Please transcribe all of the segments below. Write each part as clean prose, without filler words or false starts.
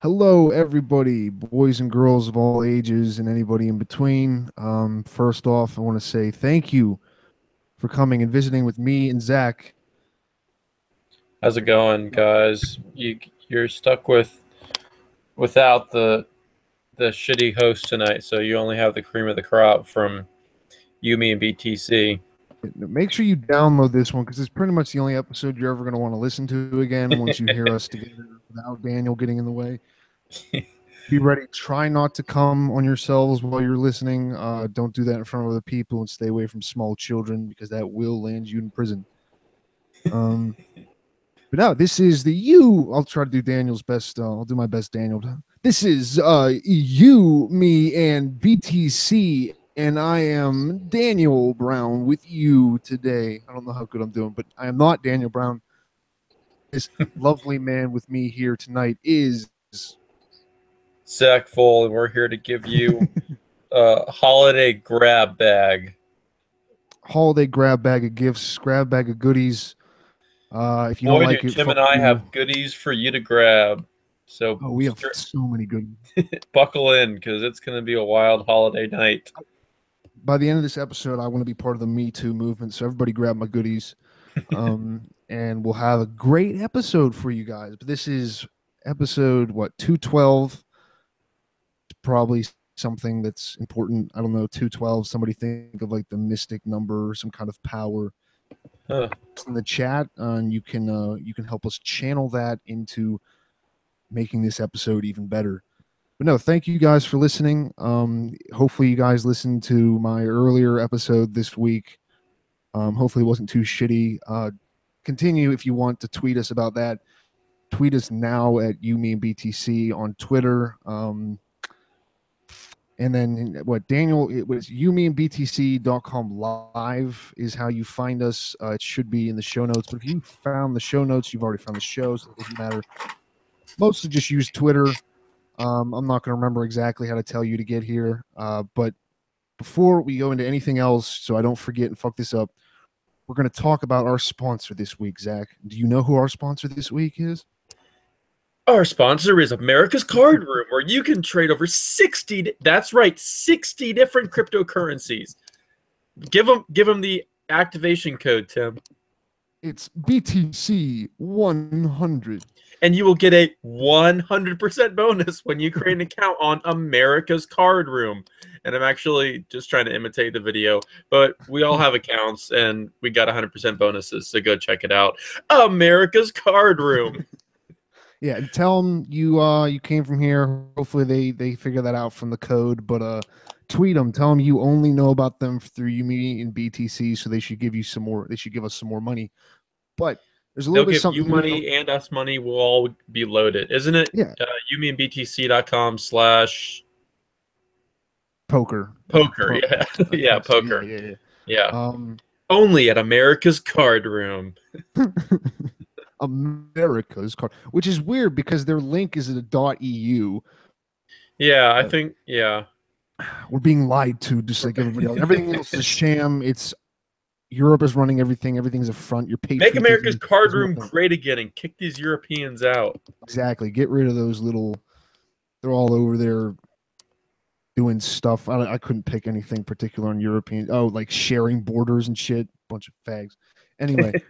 Hello, everybody, boys and girls of all ages and anybody in between. First off, I want to say thank you for coming and visiting with me and Zach. How's it going, guys? You're stuck without the shitty host tonight, so you only have the cream of the crop from Yumi and BTC. Make sure you download this one because it's pretty much the only episode you're ever going to want to listen to again once you hear us together without Daniel getting in the way. Be ready. Try not to come on yourselves while you're listening. Don't do that in front of other people and stay away from small children because that will land you in prison. Um, But no, this is the you. I'll try to do Daniel's best. I'll do my best, Daniel. This is you, me, and BTC, and I am Daniel Brown with you today. I don't know how good I'm doing, but I am not Daniel Brown. This lovely man with me here tonight is Zack full, and we're here to give you a holiday grab bag. holiday grab bag of gifts, grab bag of goodies. If you don't Boy, do like it, Tim fuck and I you. have goodies for you to grab. So Oh, we have so many good. buckle in, because it's going to be a wild holiday night. By the end of this episode, I want to be part of the Me Too movement. So everybody grab my goodies. And we'll have a great episode for you guys. But this is episode 212. Probably something that's important. I don't know, 212. Somebody think of like the mystic number, some kind of power. Huh. In the chat, and you can help us channel that into making this episode even better. But no, thank you guys for listening. Hopefully you guys listened to my earlier episode this week. Hopefully it wasn't too shitty. Continue if you want to tweet us about that. Tweet us now at YouMeandBTC on Twitter. And then what Daniel, it was youmeandbtc.com live is how you find us. It should be in the show notes. But if you found the show notes, you've already found the show, so it doesn't matter. Mostly just use Twitter. I'm not going to remember exactly how to tell you to get here. But before we go into anything else, so I don't forget and fuck this up, we're going to talk about our sponsor this week, Zach. Do you know who our sponsor this week is? Our sponsor is America's Card Room, where you can trade over 60, that's right, 60 different cryptocurrencies. Give them the activation code, Tim. It's BTC 100. And you will get a 100% bonus when you create an account on America's Card Room. And I'm actually just trying to imitate the video, but we all have accounts and we got 100% bonuses, so go check it out. America's Card Room. Yeah, tell them you came from here. Hopefully they figure that out from the code. But tweet them, tell them you only know about them through Yumi and BTC, so they should give you some more. They should give us some more money. But there's a little They'll bit give something you money and us money. We'll all be loaded, isn't it? Yeah. YouMeandBTC.com/ poker. Yeah, yeah, poker. Yeah. Only at America's Card Room. America's card, which is weird because their link is at a .eu. Yeah, I think, yeah. We're being lied to just like everybody else. Everything else is a sham. It's Europe is running everything. Everything's a front. Your Make America's Card Room great again and kick these Europeans out. Exactly. Get rid of those little. They're all over there doing stuff. I couldn't pick anything particular on European. Oh, like sharing borders and shit. Bunch of fags. Anyway,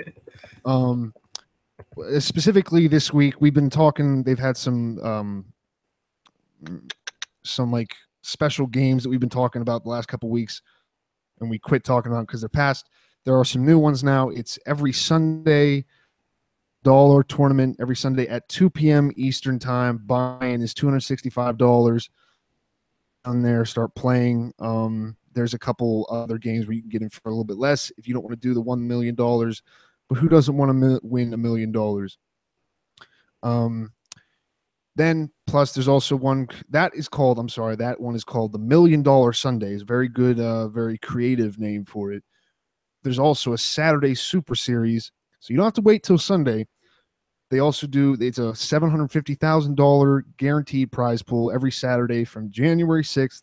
specifically this week we've been talking. They've had some like special games that we've been talking about the last couple weeks, and we quit talking about because they're past. There are some new ones now. It's every Sunday dollar tournament every Sunday at 2 p.m. Eastern time. Buy-in is $265 on there. Start playing. There's a couple other games where you can get in for a little bit less if you don't want to do the $1 million. But who doesn't want to win $1 million? Then plus there's also one that is called, I'm sorry, that one is called the $1 Million Sundays. Very good, very creative name for it. There's also a Saturday Super Series, so you don't have to wait till Sunday. They also do, it's a $750,000 guaranteed prize pool every Saturday from January 6th.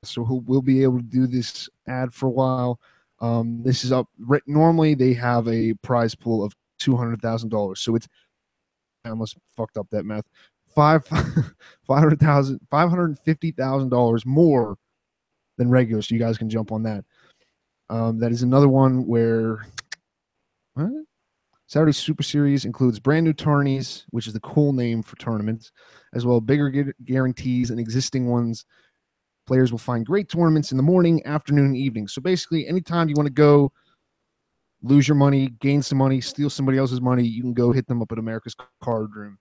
So we'll be able to do this ad for a while. This is up. Normally they have a prize pool of $200,000. So it's, I almost fucked up that math. five $550,000 more than regular. So you guys can jump on that. That is another one where what? Saturday Super Series includes brand new tourneys, which is the cool name for tournaments, as well as bigger guarantees and existing ones. Players will find great tournaments in the morning, afternoon, and evening. So basically, anytime you want to go lose your money, gain some money, steal somebody else's money, you can go hit them up at America's Card Room.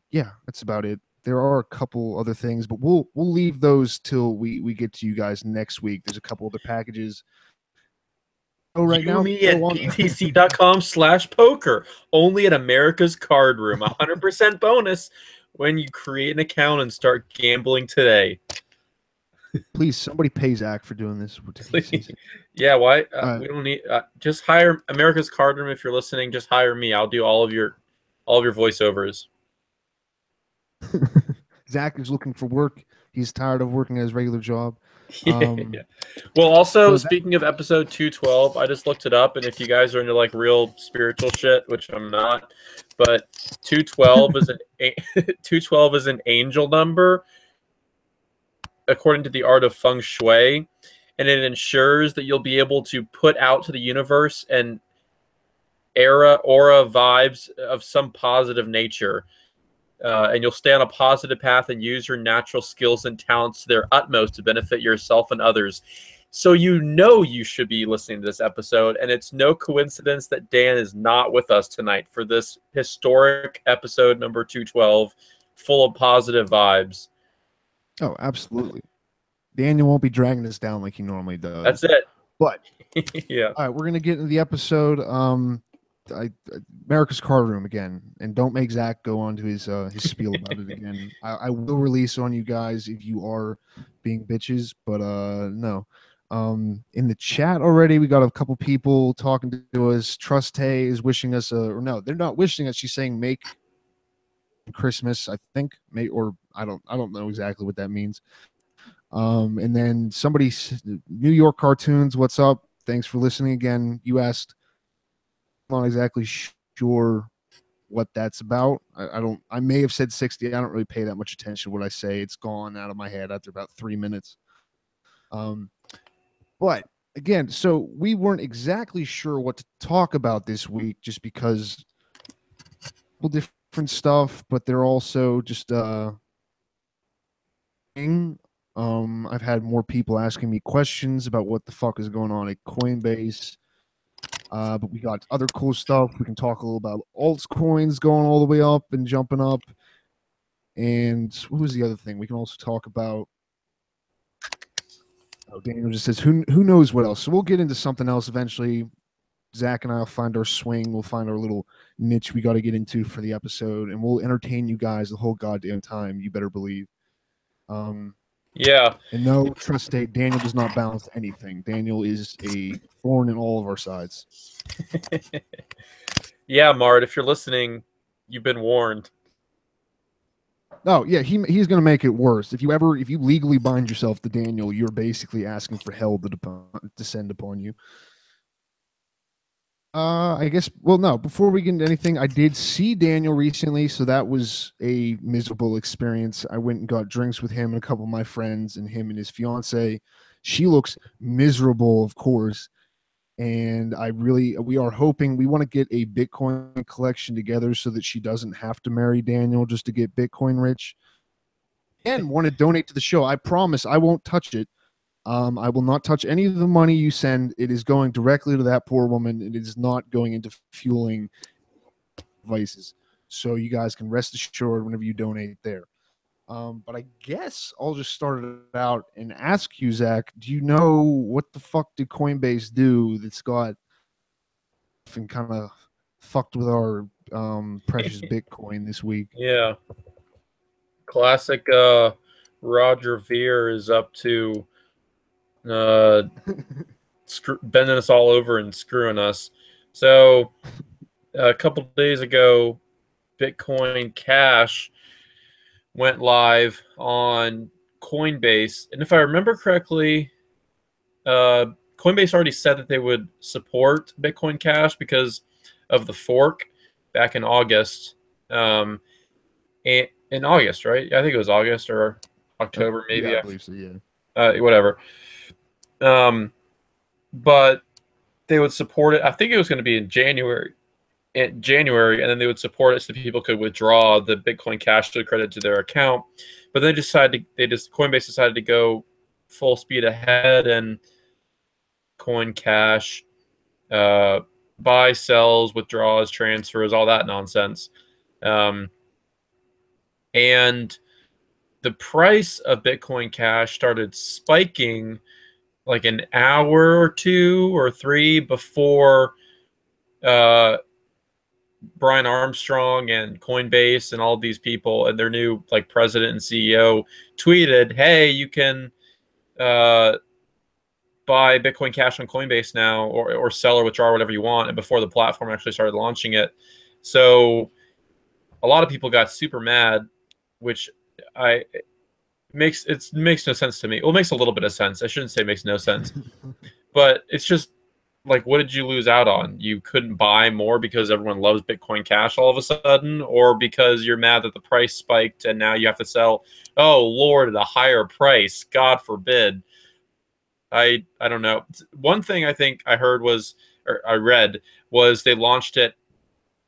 Yeah, that's about it. There are a couple other things, but we'll leave those till we get to you guys next week. There's a couple other packages. Oh, right You now, me go at on. btc.com/poker. Only at America's Card Room. 100% bonus when you create an account and start gambling today. Please, somebody pay Zack for doing this. Yeah, why? Uh, We don't need. Just hire America's Card Room if you're listening. Just hire me. I'll do all of your voiceovers. Zack is looking for work. He's tired of working at his regular job. Yeah. Well, also so speaking of episode 212, I just looked it up, and if you guys are into like real spiritual shit, which I'm not, but 212 is 212 is an angel number according to the art of feng shui, and it ensures that you'll be able to put out to the universe an aura vibes of some positive nature. And you'll stay on a positive path and use your natural skills and talents to their utmost to benefit yourself and others. So you should be listening to this episode, and it's no coincidence that Dan is not with us tonight for this historic episode number 212, full of positive vibes. Oh, absolutely. Daniel won't be dragging us down like he normally does. That's it. But yeah. All right, we're gonna get into the episode. America's Card Room again, and don't make Zack go on to his spiel about it again. I will release on you guys if you are being bitches, but no. In the chat already, we got a couple people talking to us. Trust Hay is wishing us or no, they're not wishing us. She's saying make Christmas, I think, or I don't know exactly what that means. And then somebody, New York Cartoons, what's up? Thanks for listening again. You asked, I'm not exactly sure what that's about. I may have said 60. I don't really pay that much attention to what I say. It's gone out of my head after about 3 minutes. But again, so we weren't exactly sure what to talk about this week just because different stuff, but they're also just I've had more people asking me questions about what the fuck is going on at Coinbase. But we got other cool stuff. We can talk a little about altcoins going all the way up and jumping up. And what was the other thing? We can also talk about. Oh, Daniel just says, who knows what else? So we'll get into something else eventually. Zack and I will find our swing. We'll find our little niche we got to get into for the episode, and we'll entertain you guys the whole goddamn time. You better believe. Yeah. And no, trust state, Daniel does not balance anything. Daniel is a thorn in all of our sides. Yeah, Mart, if you're listening, you've been warned. No, yeah, he's going to make it worse. If you legally bind yourself to Daniel, you're basically asking for hell to descend upon you. I guess, well, no, before we get into anything, I did see Daniel recently, so that was a miserable experience. I went and got drinks with him and a couple of my friends and him and his fiance. She looks miserable, of course. And we are hoping, we want to get a Bitcoin collection together so that she doesn't have to marry Daniel just to get Bitcoin rich. And want to donate to the show. I promise I won't touch it. I will not touch any of the money you send. It is going directly to that poor woman. It is not going into fueling devices. So you guys can rest assured whenever you donate there. But I guess I'll just start it out and ask you, Zack, do you know what the fuck did Coinbase do that's got and kind of fucked with our precious Bitcoin this week? Yeah. Classic Roger Ver is up to bending us all over and screwing us. So a couple days ago, Bitcoin Cash went live on Coinbase, and if I remember correctly, Coinbase already said that they would support Bitcoin Cash because of the fork back in August. in August, right? I think it was August or October, Yeah, maybe. I believe so. Yeah. Whatever. Um, but they would support it. I think it was going to be in January. And then they would support it so people could withdraw the Bitcoin Cash to credit to their account. But they Coinbase decided to go full speed ahead and coin cash, uh, buy, sells, withdraws, transfers, all that nonsense. Um, and the price of Bitcoin Cash started spiking like an hour or two or three before uh, Brian Armstrong and Coinbase and all these people and their new like president and CEO tweeted, "Hey, you can uh, buy Bitcoin Cash on Coinbase now, or sell or withdraw whatever you want." And before the platform actually started launching it, so a lot of people got super mad, which I makes no sense to me. Well, it makes a little bit of sense. I shouldn't say it makes no sense, but it's just like, what did you lose out on? You couldn't buy more because everyone loves Bitcoin Cash all of a sudden, or because you're mad that the price spiked and now you have to sell, oh Lord, at a higher price. God forbid. I don't know. One thing I think I heard was, or I read, was they launched it.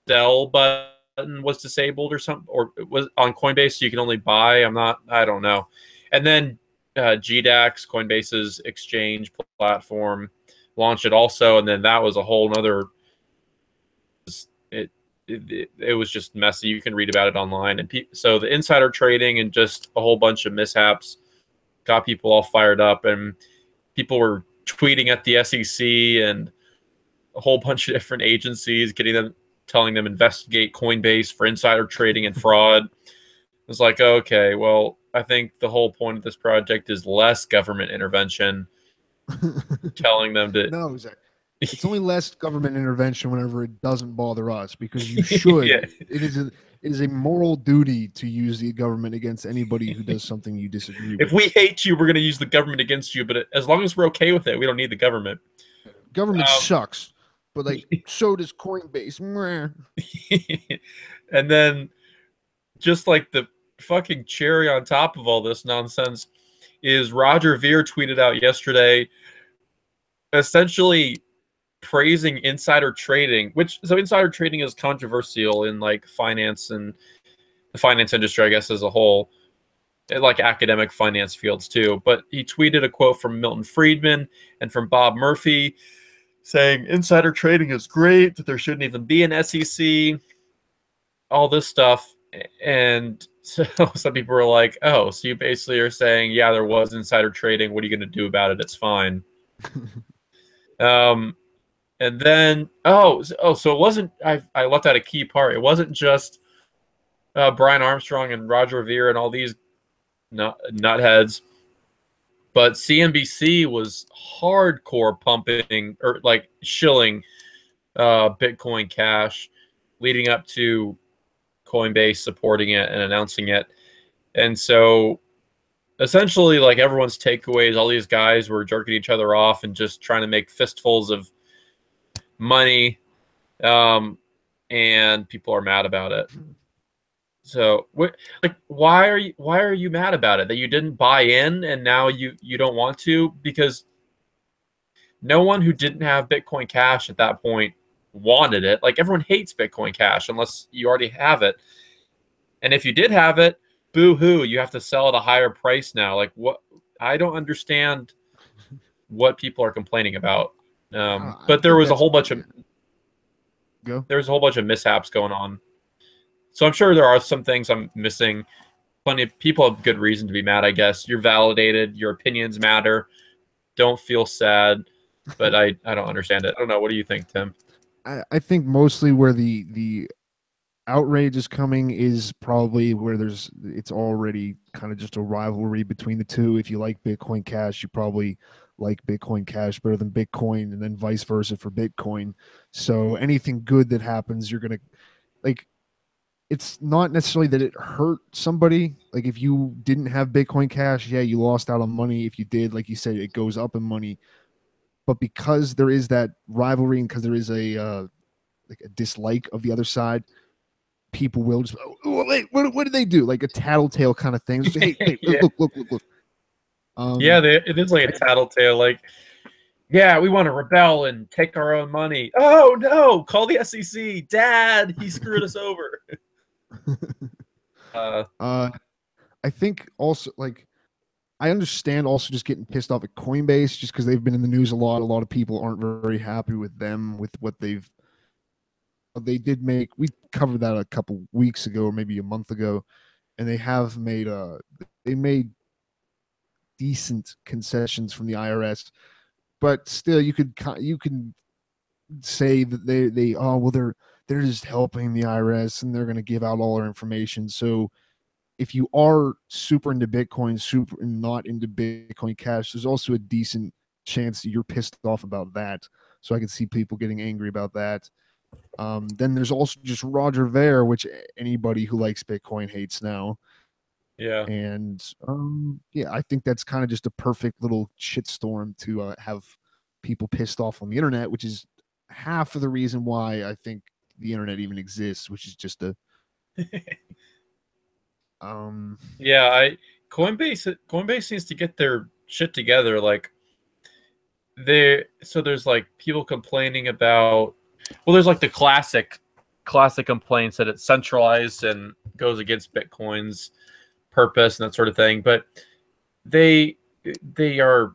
Sell button was disabled or something, or it was on Coinbase, so you can only buy. I don't know. And then GDAX, Coinbase's exchange platform, launched it also, and then that was a whole nother. It was just messy. You can read about it online, and so the insider trading and just a whole bunch of mishaps got people all fired up, and people were tweeting at the SEC and a whole bunch of different agencies, telling them investigate Coinbase for insider trading and fraud. It was like, okay, well, I think the whole point of this project is less government intervention, telling them to. No, Zack. It's only less government intervention whenever it doesn't bother us, because you Yeah. should. It is a moral duty to use the government against anybody who does something you disagree If with. we hate you, we're going to use the government against you. But as long as we're okay with it, we don't need the government. Government sucks, but like so does Coinbase. And then just like the fucking cherry on top of all this nonsense is Roger Ver tweeted out yesterday essentially praising insider trading, which so insider trading is controversial in like finance and the finance industry, I guess, as a whole, like academic finance fields too. But he tweeted a quote from Milton Friedman and from Bob Murphy saying insider trading is great, that there shouldn't even be an SEC, all this stuff. And so some people were like, oh, so you basically are saying, yeah, there was insider trading. What are you going to do about it? It's fine. Um, and then, so it wasn't, I left out a key part. It wasn't just Brian Armstrong and Roger Ver and all these nutheads, but CNBC was hardcore pumping or like shilling Bitcoin Cash leading up to Coinbase supporting it and announcing it. And so essentially, like everyone's takeaways, all these guys were jerking each other off and just trying to make fistfuls of money. And people are mad about it. So, why are you mad about it? That you didn't buy in and now you don't want to? Because no one who didn't have Bitcoin Cash at that point wanted it. Like everyone hates Bitcoin Cash unless you already have it. And if you did have it, boo hoo, you have to sell at a higher price now. Like what? I don't understand what people are complaining about. I But there think was a that's whole bunch of go. mishaps going on. So I'm sure there are some things I'm missing. Plenty of people have good reason to be mad, I guess. You're validated, your opinions matter. Don't feel sad. But I don't understand it. I don't know. What do you think, Tim? I think mostly where the outrage is coming is probably where it's already kind of just a rivalry between the two. If you like Bitcoin Cash, you probably like Bitcoin Cash better than Bitcoin, and then vice versa for Bitcoin. So anything good that happens, you're gonna like. It's not necessarily that it hurt somebody. Like if you didn't have Bitcoin Cash, yeah, you lost out on money. If you did, like you said, it goes up in money. But because there is that rivalry and because there is a like a dislike of the other side, people will just, oh, wait, what did they do? Like a tattletale kind of thing. Just, hey, Yeah. look. Yeah, it is like a tattletale. Like, yeah, we want to rebel and take our own money. Oh no! Call the SEC, Dad. He screwed us over. I think also like I understand also just getting pissed off at Coinbase just because they've been in the news a lot. A lot of people aren't very happy with them with what they did make. We covered that a couple weeks ago or maybe a month ago, and they made decent concessions from the IRS, but still you can say that they oh well they're just helping the IRS and they're going to give out all our information. So if you are super into Bitcoin, super not into Bitcoin Cash, there's also a decent chance that you're pissed off about that. So I can see people getting angry about that. Then there's also just Roger Ver, which anybody who likes Bitcoin hates now. Yeah. And yeah, I think that's kind of just a perfect little shitstorm to have people pissed off on the internet, which is half of the reason why I think the internet even exists, which is just a Yeah, Coinbase needs to get their shit together. Like there's like people complaining about, well, there's like the classic complaints that it's centralized and goes against Bitcoin's purpose and that sort of thing. But they they are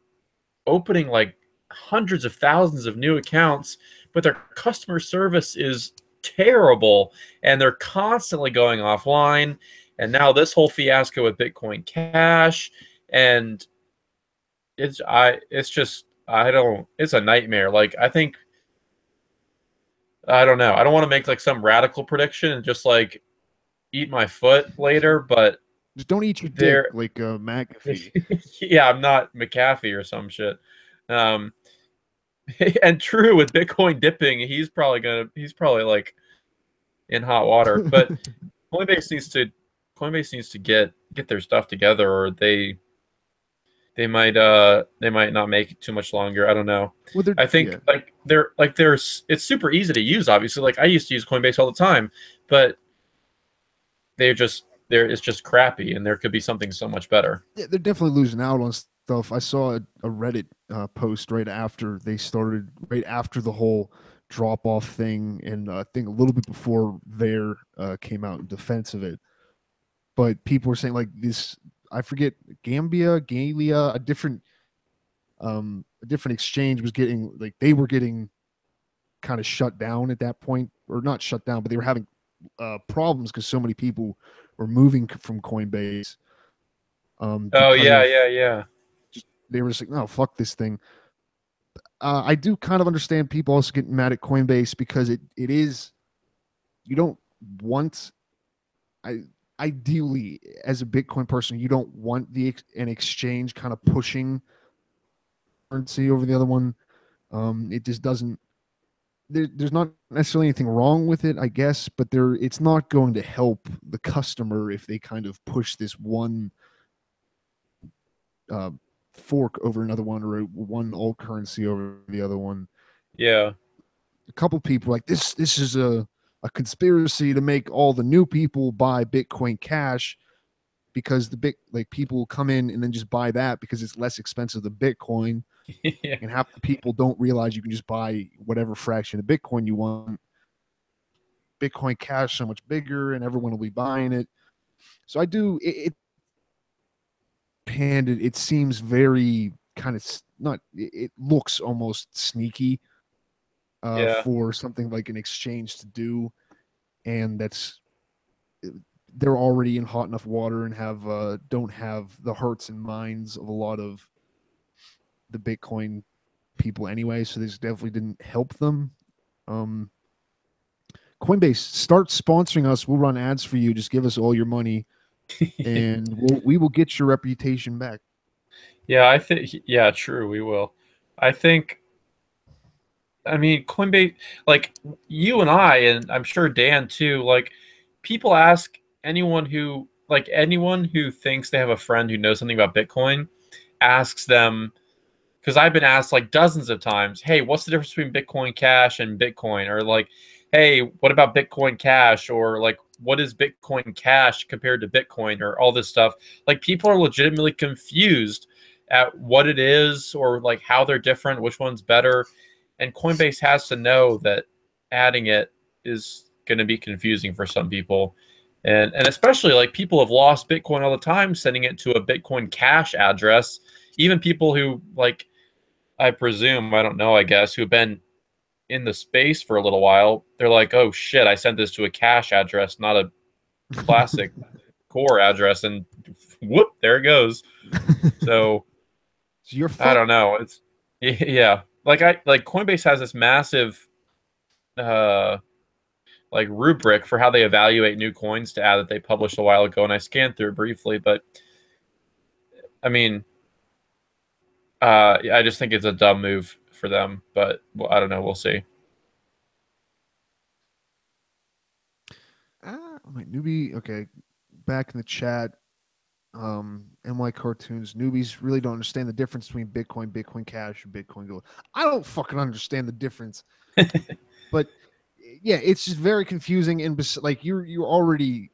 opening like hundreds of thousands of new accounts, but their customer service is terrible and they're constantly going offline. And now this whole fiasco with Bitcoin Cash, and it's a nightmare. Like I don't know. I don't want to make like some radical prediction and just like eat my foot later, but just don't eat your dick there like McAfee. yeah, I'm not McAfee or some shit. Um and true with Bitcoin dipping, he's probably like in hot water. But Coinbase needs to Coinbase needs to get their stuff together, or they might not make it too much longer. I don't know. Well, I think there's it's super easy to use, obviously. Like I used to use Coinbase all the time, but it's just crappy, and there could be something so much better. yeah, they're definitely losing out on stuff. I saw a Reddit post right after they started, right after the whole drop off thing, and I think a little bit before their came out in defense of it. But people were saying like this, I forget Galia, a different exchange was getting like they were getting kind of shut down at that point, or not shut down, but they were having problems because so many people were moving from Coinbase Oh because yeah, of yeah, yeah. just they were just like, no, fuck this thing. I do kind of understand people also getting mad at Coinbase because it is you don't want I ideally as a Bitcoin person you don't want an exchange kind of pushing currency over the other one. It just doesn't. There's not necessarily anything wrong with it, I guess, but it's not going to help the customer if they kind of push this one uh, fork over another one or one alt currency over the other one. Yeah. A couple people like this is a conspiracy to make all the new people buy Bitcoin Cash because the big like people come in and then just buy that because it's less expensive than Bitcoin. Yeah. And half the people don't realize you can just buy whatever fraction of Bitcoin you want. Bitcoin Cash so much bigger, and everyone will be buying it. So I do it seems very kind of not. It looks almost sneaky Yeah. for something like an exchange to do, and they're already in hot enough water and don't have the hearts and minds of a lot of the Bitcoin people anyway. So this definitely didn't help them. Um, Coinbase, start sponsoring us. We'll run ads for you. Just give us all your money, and we will get your reputation back. Yeah, I think yeah, true, we will. I think I mean Coinbase, like you and I, and I'm sure Dan too, like people ask anyone who thinks they have a friend who knows something about Bitcoin, asks them, because I've been asked like dozens of times, hey, what's the difference between Bitcoin Cash and Bitcoin? Or like, hey, what about Bitcoin Cash? Or like, what is Bitcoin Cash compared to Bitcoin or all this stuff. Like people are legitimately confused at what it is or like how they're different, which one's better. And Coinbase has to know that adding it is going to be confusing for some people. And especially like people have lost Bitcoin all the time sending it to a Bitcoin Cash address. Even people who like, I presume, I don't know, I guess, who've been in the space for a little while, they're like, oh shit, I sent this to a cash address, not a classic core address, and whoop, there it goes. So So you're I fucked. don't know. It's yeah. Like Coinbase has this massive uh like rubric for how they evaluate new coins to add that they published a while ago, and I scanned through it briefly, but I mean I just think it's a dumb move for them, but well, I don't know, we'll see. My newbie. Okay, back in the chat. NY cartoons. Newbies really don't understand the difference between Bitcoin, Bitcoin Cash, and Bitcoin Gold. I don't fucking understand the difference, but yeah, it's just very confusing. And like you're already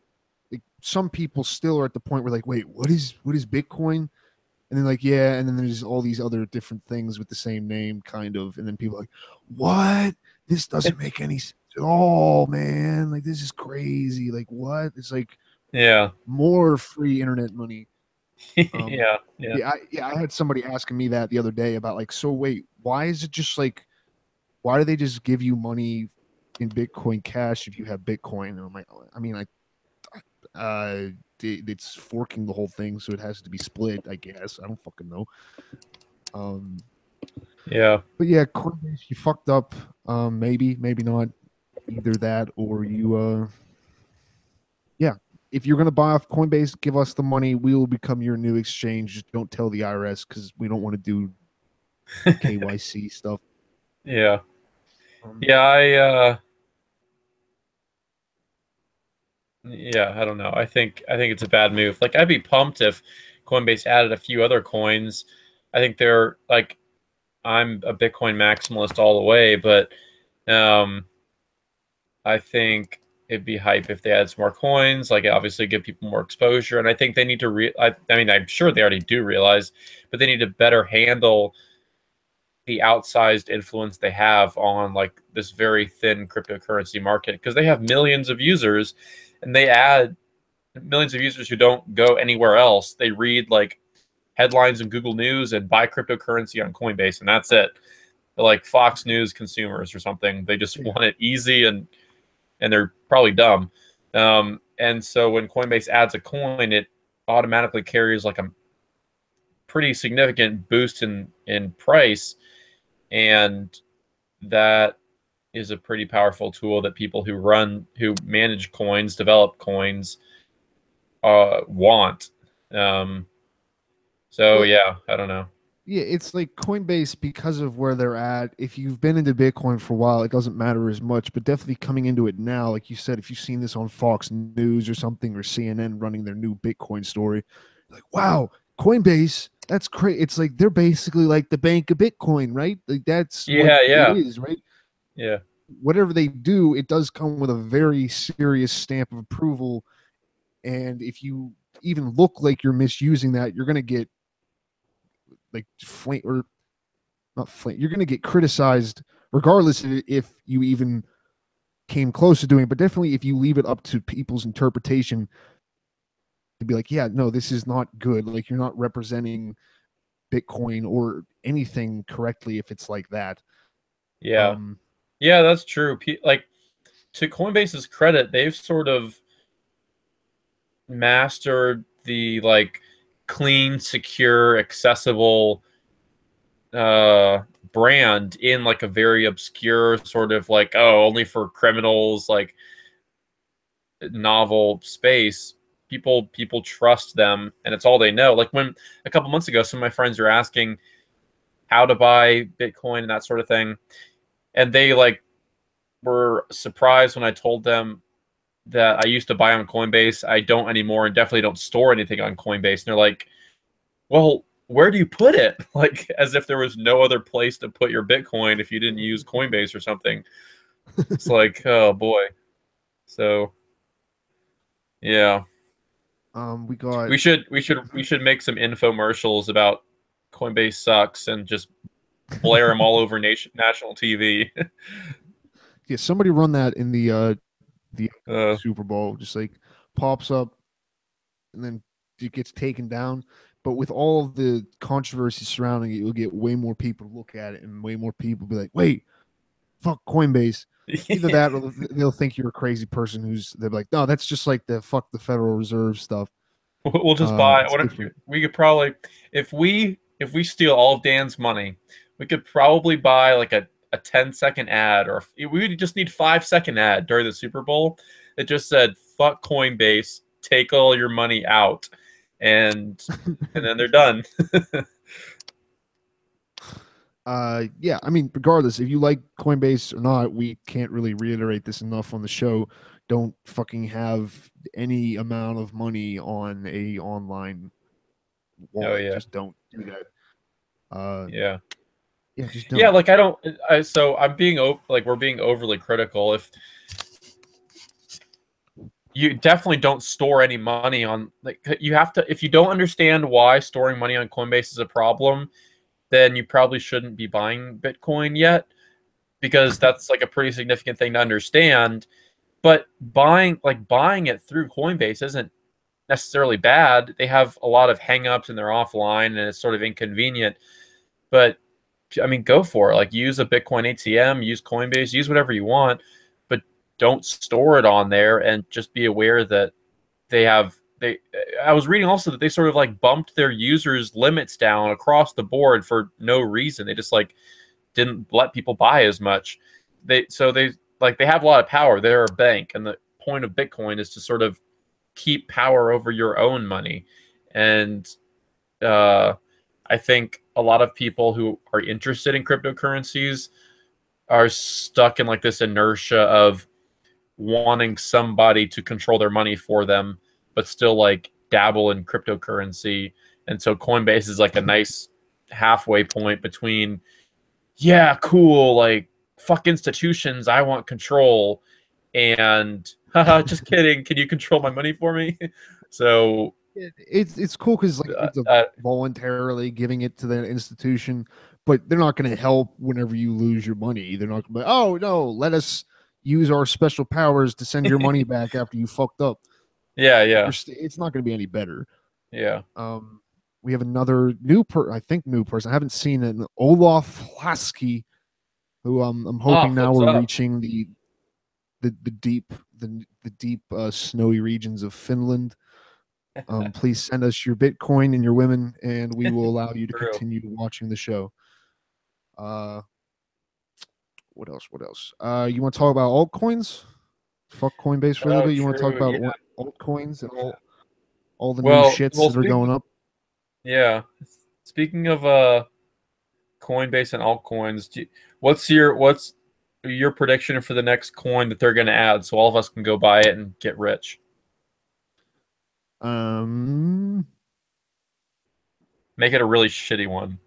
like, some people still are at the point where like, wait, what is Bitcoin? And then like, yeah, and then there's all these other different things with the same name, kind of. And then people are like, what? This doesn't make any sense at all, man. Like this is crazy. Like what? It's like Yeah. more free internet money. Um, Yeah. Yeah. I had somebody asking me that the other day about like, so wait, why is it just like, why do they just give you money in Bitcoin Cash if you have Bitcoin? And I'm like, I mean, like, it's forking the whole thing, so it has to be split. I guess I don't fucking know. Um, Yeah. but yeah, Coinbase, you fucked up. Maybe not. Either that or you. Yeah. If you're gonna buy off Coinbase, give us the money. We will become your new exchange. Just don't tell the IRS because we don't want to do KYC stuff. Yeah. Um, Yeah, yeah, I don't know. I think it's a bad move. Like I'd be pumped if Coinbase added a few other coins. I think they're like I'm a Bitcoin maximalist all the way, but um I think it'd be hype if they add some more coins, like obviously give people more exposure. And I think they need to I mean, I'm sure they already do realize, but they need to better handle the outsized influence they have on like this very thin cryptocurrency market because they have millions of users and they add millions of users who don't go anywhere else. They read like headlines in Google News and buy cryptocurrency on Coinbase, and that's it. They're like Fox News consumers or something. They just yeah. want it easy, and they're probably dumb. And so when Coinbase adds a coin, it automatically carries like a pretty significant boost in price, and that is a pretty powerful tool that people who manage coins, develop coins, want. Um, so Well, yeah, I don't know. yeah, it's like Coinbase because of where they're at. If you've been into Bitcoin for a while, it doesn't matter as much. But definitely coming into it now, like you said, if you've seen this on Fox News or something, or CNN running their new Bitcoin story, like wow, Coinbase, that's great. It's like they're basically like the bank of Bitcoin, right? Like that's what Yeah, it yeah, is, right? yeah, Whatever they do, it does come with a very serious stamp of approval. And if you even look like you're misusing that, you're gonna get like flame or not flame. You're gonna get criticized regardless if you even came close to doing it. But definitely, if you leave it up to people's interpretation to be like, yeah, no, this is not good. Like you're not representing Bitcoin or anything correctly if it's like that. yeah, Um, yeah. That's true. Like to Coinbase's credit, they've sort of mastered the like clean, secure, accessible brand in like a very obscure sort of like only for criminals like novel space. People trust them and it's all they know. Like when a couple months ago some of my friends were asking how to buy Bitcoin and that sort of thing, and they like were surprised when I told them that I used to buy on Coinbase. I don't anymore and definitely don't store anything on Coinbase. And they're like, well, where do you put it? Like as if there was no other place to put your Bitcoin if you didn't use Coinbase or something. It's like, oh boy. So Yeah. We got We should make some infomercials about Coinbase sucks and just blare them all over national TV. yeah, somebody run that in the uh, Super Bowl, just like pops up and then it gets taken down. But with all of the controversy surrounding it, you'll get way more people to look at it, and way more people be like, "Wait, fuck Coinbase." Either that, or they'll think you're a crazy person who's they're like, "No, that's just like the fuck the Federal Reserve stuff." we'll just buy. It's What different. we could probably, if we steal all of Dan's money, we could probably buy like a 10-second ad, or we would just need 5-second ad during the Super Bowl. It just said "fuck Coinbase, take all your money out," and then they're done. Yeah, I mean, regardless, if you like Coinbase or not, we can't really reiterate this enough on the show. Don't fucking have any amount of money on a online Oh wallet. yeah, Just don't do that. Uh, yeah. yeah, just Yeah, don't. like I don't. So I'm being like we're being overly critical. If you definitely don't store any money on, like you have to. If you don't understand why storing money on Coinbase is a problem, then you probably shouldn't be buying Bitcoin yet, because that's like a pretty significant thing to understand. But buying it through Coinbase isn't necessarily bad. They have a lot of hangups and they're offline and it's sort of inconvenient. But I mean, go for it. Like, use a Bitcoin ATM, use Coinbase, use whatever you want, but don't store it on there. And just be aware that they have they. I was reading also that they sort of like bumped their users' limits down across the board for no reason. They just like didn't let people buy as much. They have a lot of power. They're a bank, and the point of Bitcoin is to sort of keep power over your own money. And uh, I think a lot of people who are interested in cryptocurrencies are stuck in like this inertia of wanting somebody to control their money for them, but still like dabble in cryptocurrency. And so Coinbase is like a nice halfway point between, yeah, cool, like fuck institutions, I want control, and haha, just kidding, can you control my money for me? So It's cool because like uh, it's a uh, voluntarily giving it to that institution, but they're not going to help whenever you lose your money. They're not going to be, oh no, let us use our special powers to send your money back after you fucked up. yeah, Like yeah, it's not going to be any better. yeah. Um, we have another I think new person. I haven't seen it. Olaf Lasky, who I'm hoping Off, now what's we're up? reaching the deep the deep snowy regions of Finland. Please send us your Bitcoin and your women, and we will allow you to True. continue watching the show. Uh, what else? What else? You want to talk about altcoins? Fuck Coinbase for a little Oh, bit. You want to talk true. about Yeah. altcoins and all the new shits Well, that are going up? yeah. Speaking of Coinbase and altcoins, what's your prediction for the next coin that they're going to add, so all of us can go buy it and get rich? Um, Make it a really shitty one.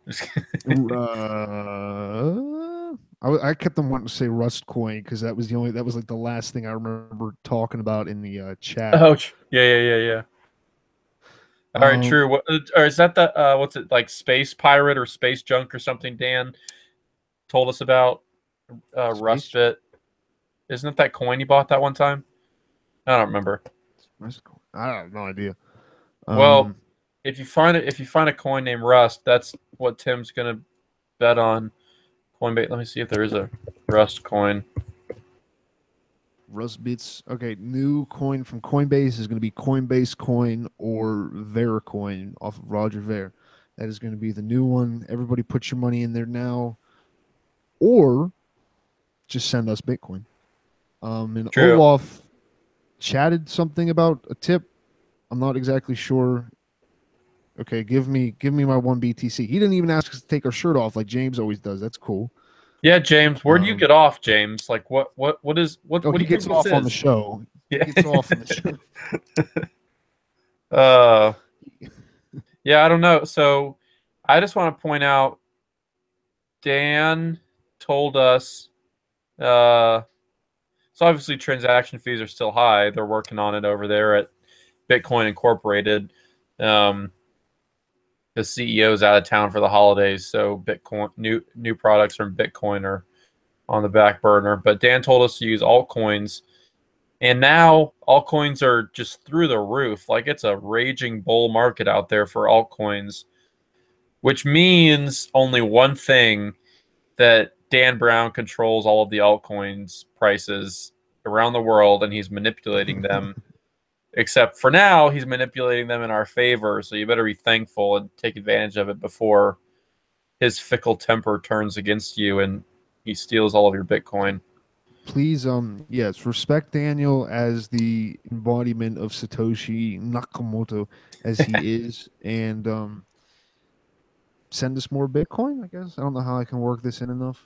I kept them wanting to say Rust coin because that was like the last thing I remember talking about in the chat. Oh, yeah, yeah, yeah, yeah. All right, Um, true. What, or is that the what's it, like, Space Pirate or Space Junk or something? Dan told us about space Rustbit. Isn't it that coin you bought that one time? I don't remember. Rust coin. I have no idea. Well, Um, if you find a coin named Rust, that's what Tim's gonna bet on Coinbase. Let me see if there is a Rust coin. Rust bits. Okay, new coin from Coinbase is going to be Coinbase coin or Veracoin off of Roger Ver. That is going to be the new one. Everybody put your money in there now, or just send us Bitcoin. And True. Olaf chatted something about a tip. I'm not exactly sure. Okay, give me my one BTC. He didn't even ask us to take our shirt off like James always does. That's cool. Yeah, James. Where do you Um, get off, James? Like, what is oh, what do he you think gets this off on the is? show. He Yeah. gets off on the show. uh, yeah, I don't know. So, I just want to point out, Dan told us. So obviously transaction fees are still high. They're working on it over there at Bitcoin Incorporated. The CEO's out of town for the holidays, so Bitcoin new products from Bitcoin are on the back burner. But Dan told us to use altcoins, and now altcoins are just through the roof. Like, it's a raging bull market out there for altcoins, which means only one thing, that Dan Brown controls all of the altcoins prices around the world, and he's manipulating them. Except for now, he's manipulating them in our favor, so you better be thankful and take advantage of it before his fickle temper turns against you and he steals all of your Bitcoin. Please, yes, respect Daniel as the embodiment of Satoshi Nakamoto as he is, and send us more Bitcoin. I guess I don't know how I can work this in enough.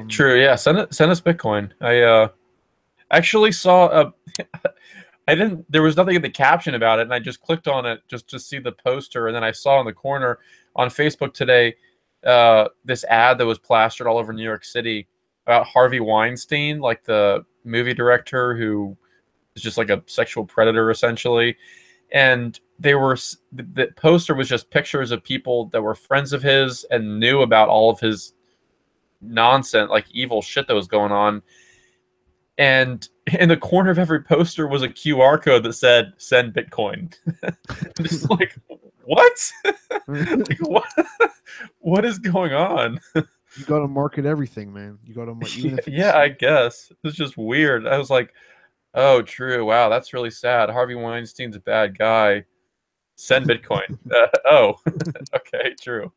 True, yeah. Send us Bitcoin. I actually saw a. I didn't. There was nothing in the caption about it, and I just clicked on it just to see the poster, and then I saw in the corner on Facebook today this ad that was plastered all over New York City about Harvey Weinstein, like the movie director who is just like a sexual predator essentially, and the poster was just pictures of people that were friends of his and knew about all of his nonsense, like evil shit that was going on. And in the corner of every poster was a QR code that said "Send Bitcoin." I'm just like, what? Like, what? What is going on? You got to market everything, man. You got to, even if it's, Yeah, I guess it was just weird. I was like, oh, true. Wow, that's really sad. Harvey Weinstein's a bad guy. Send Bitcoin. Oh, okay, true.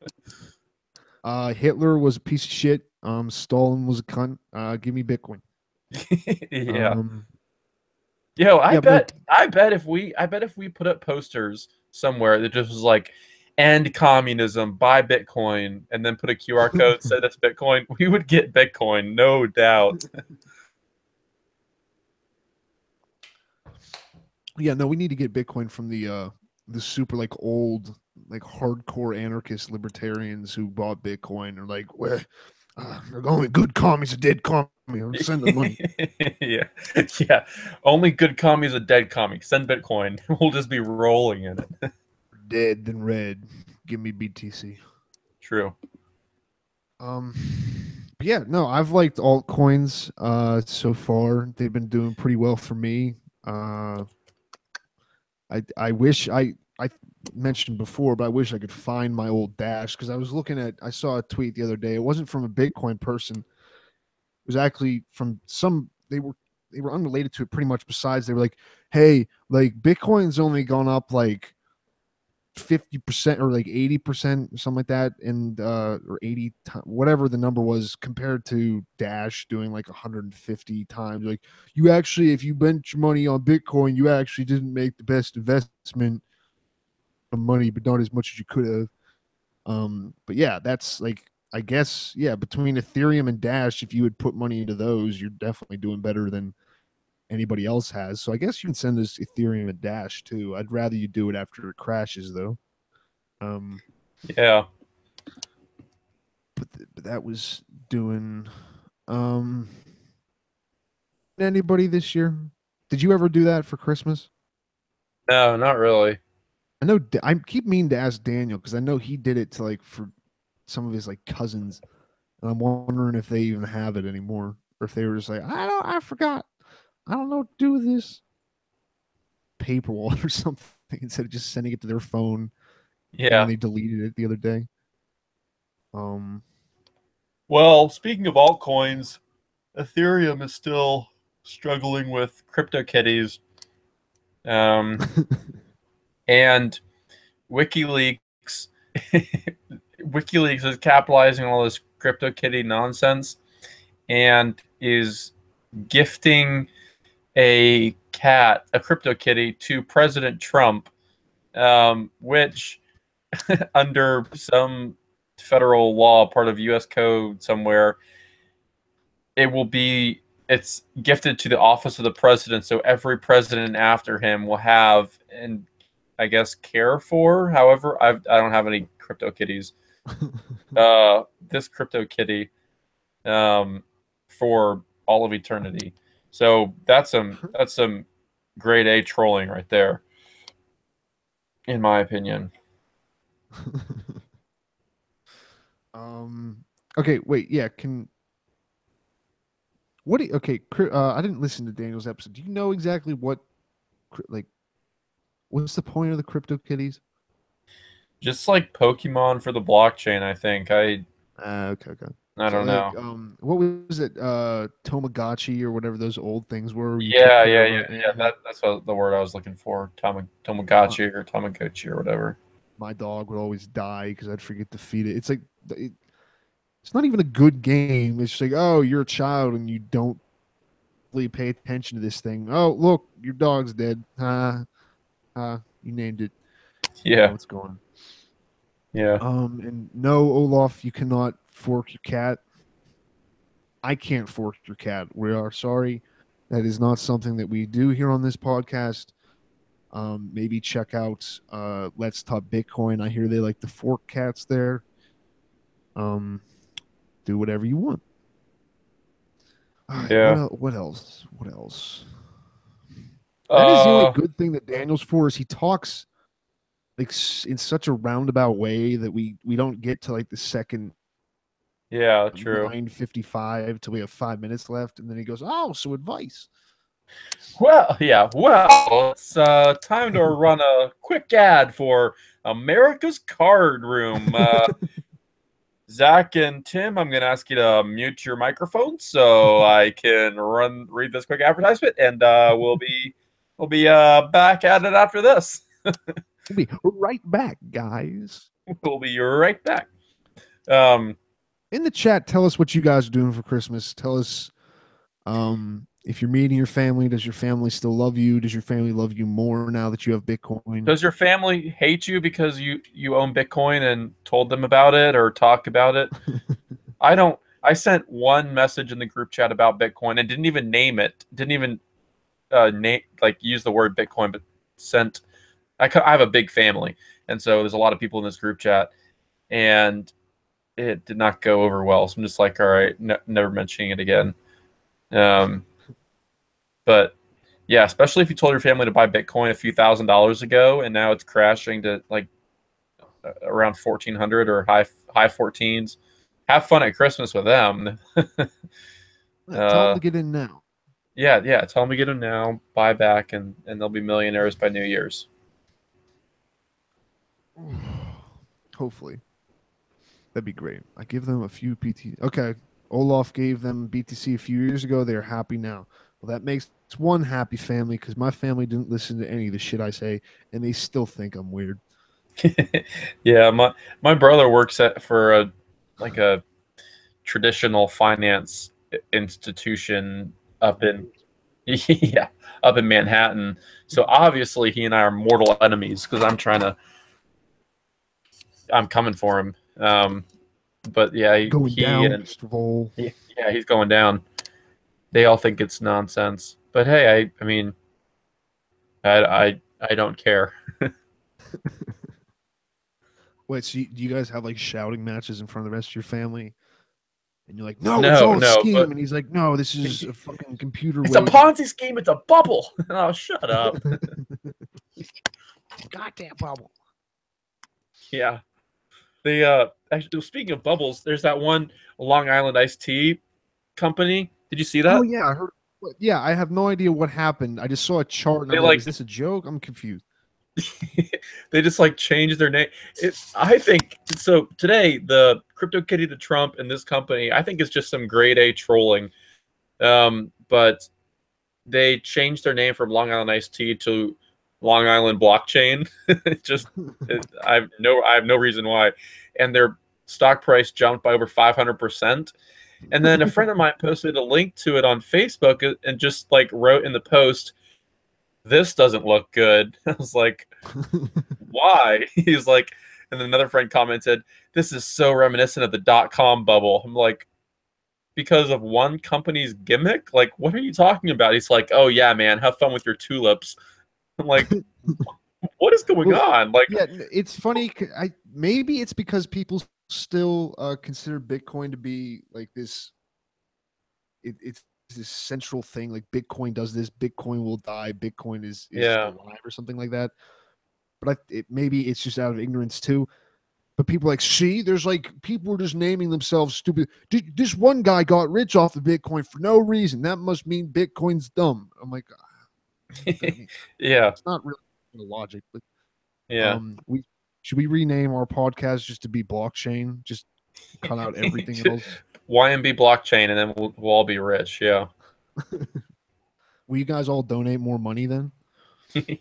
Hitler was a piece of shit. Stalin was a cunt. Give me Bitcoin. Yeah. Um, Yo, I yeah, bet if we put up posters somewhere that just was like, "End communism, buy Bitcoin," and then put a QR code, said that's Bitcoin, we would get Bitcoin, no doubt. yeah, no, we need to get Bitcoin from the super like old like hardcore anarchist libertarians who bought Bitcoin are like, well, only good commies are dead commies. I'm sending money. Yeah, yeah. Only good commie is a dead commie. Send Bitcoin. We'll just be rolling in it. Dead than red. Give me BTC. True. Um, but yeah, no, I've liked altcoins so far. They've been doing pretty well for me. I wish I mentioned before, but I wish I could find my old dash because I saw a tweet the other day. It wasn't from a Bitcoin person. It was actually from some they were unrelated to it pretty much. Besides, they were like, hey, like Bitcoin's only gone up like 50% or like 80% or something like that, and or 80 whatever the number was, compared to Dash doing like 150 times. Like, you actually, if you bet your money on Bitcoin, you actually didn't make the best investment of money, but not as much as you could have. But yeah, that's like, I guess, yeah, between Ethereum and Dash, if you would put money into those, you're definitely doing better than anybody else has. So I guess you can send us Ethereum and Dash too. I'd rather you do it after it crashes though. Yeah. But that was doing anybody this year. Did you ever do that for Christmas? No, not really. I know I keep meaning to ask Daniel because I know he did it to like for some of his like cousins, and I'm wondering if they even have it anymore, or if they were just like, I forgot, I don't know what to do with this paper wallet or something, instead of just sending it to their phone, and then Yeah. they deleted it the other day. Well, speaking of altcoins, Ethereum is still struggling with CryptoKitties. Um, and WikiLeaks WikiLeaks is capitalizing on all this CryptoKitty nonsense and is gifting a cat, a CryptoKitty, to President Trump, which under some federal law, part of U.S. code somewhere, it's gifted to the office of the president, so every president after him will have, and I guess care for. However, I don't have any CryptoKitties. This CryptoKitty, for all of eternity. So that's some grade A trolling right there. in my opinion. Okay, wait, yeah, okay, I didn't listen to Daniel's episode. Do you know exactly what, like, what's the point of the crypto kitties? Just like Pokemon for the blockchain, I think. Okay, okay. I So don't like, know. what was it? Tomagotchi or whatever those old things were, where you took Yeah, care yeah, of yeah, an yeah. animal. That's what the word I was looking for. My, Tamagotchi or Tamagotchi or whatever. my dog would always die because I'd forget to feed it. It's like it's not even a good game. It's just like, oh, you're a child and you don't really pay attention to this thing. Oh, look, your dog's dead. You named it. You know Yeah, what's going on. yeah, And no, Olaf, you cannot fork your cat. I can't fork your cat. We are sorry. That is not something that we do here on this podcast. Maybe check out Let's Talk Bitcoin. I hear they like to fork cats there. Um, do whatever you want. All right, yeah. what else? What else? That is the only Uh, good thing that Daniel's for is he talks like in such a roundabout way that we don't get to like the second yeah, true. 9:55 till we have 5 minutes left, and then he goes, "Oh, so advice." Well, yeah, well, it's time to run a quick ad for America's Card Room. Zach and Tim, I'm going to ask you to mute your microphones so I can read this quick advertisement, and we'll be back at it after this. We'll be right back, guys. We'll be right back. Um, In the chat, tell us what you guys are doing for Christmas. Tell us if you're meeting your family. Does your family still love you? Does your family love you more now that you have Bitcoin? does your family hate you because you own Bitcoin and told them about it or talked about it? I don't. I sent one message in the group chat about Bitcoin and didn't even name it. Didn't even name like use the word Bitcoin, but sent. I have a big family, and so there's a lot of people in this group chat, and it did not go over well. So I'm just like, all right, never mentioning it again. Um, but yeah, especially if you told your family to buy Bitcoin a few $1,000s ago, and now it's crashing to like around 1,400 or high 14s. Have fun at Christmas with them. Tell them uh, to get in now. yeah, yeah. Tell them to get them now, buy back, and they'll be millionaires by New Year's. Hopefully, that'd be great. I give them a few PT. Okay, Olaf gave them BTC a few years ago. They're happy now. Well, that makes one happy family because my family didn't listen to any of the shit I say, and they still think I'm weird. Yeah, my brother works for a traditional finance institution up in yeah, up in Manhattan. So obviously he and I are mortal enemies because I'm coming for him. But yeah, Going he down, and Mr. Vol. yeah, he's going down. They all think it's nonsense. But hey, I mean, I don't care. Wait, so do you guys have like shouting matches in front of the rest of your family? And you're like, no, it's No, all a no, scheme. but And he's like, no, this is a fucking computer it's a way to. Ponzi scheme. It's a bubble. Oh, shut up. Goddamn bubble. Yeah. They actually speaking of bubbles, there's that one Long Island iced tea company. Did you see Oh, that? yeah, I heard. Yeah, I have no idea what happened. I just saw a chart and They I'm like, is like this a joke? I'm confused. they just like changed their name. I think so. Today, the Crypto Kitty to Trump and this company, I think it's just some grade A trolling. But they changed their name from Long Island Iced Tea to Long Island Blockchain. just I have no reason why, and their stock price jumped by over 500%. And then a friend of mine posted a link to it on Facebook and just like wrote in the post, "This doesn't look good." I was like, "Why?" He's like, and then another friend commented, "This is so reminiscent of the dot-com bubble." I'm like, because of one company's gimmick? Like, what are you talking about? He's like, "Oh yeah, man, have fun with your tulips." I'm like, "What is going Well, on?" Like, yeah, it's funny. I maybe it's because people still consider Bitcoin to be like this. It's this central thing. Like Bitcoin does this. Bitcoin will die. Bitcoin is yeah, alive or something like that. but maybe it's just out of ignorance too. But people are like, see, there's like people are just naming themselves stupid. This one guy got rich off of Bitcoin for no reason. That must mean Bitcoin's dumb. I'm like, I mean, Yeah. it's not really logic, but Yeah. we should we rename our podcast just to be blockchain? Just cut out everything else. YMB blockchain, and then we'll all be rich. Yeah. Will you guys all donate more money then?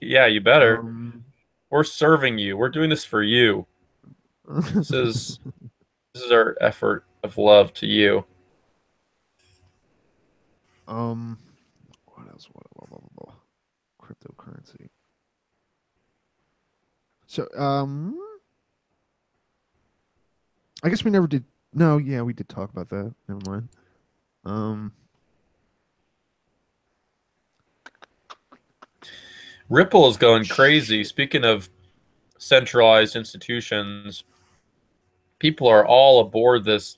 Yeah, you better. Um, We're serving you. We're doing this for you. This is this is our effort of love to you. um, what else? What? Cryptocurrency. So, I guess we never did. No, yeah, we did talk about that. Never mind. Um, Ripple is going crazy. Speaking of centralized institutions, people are all aboard this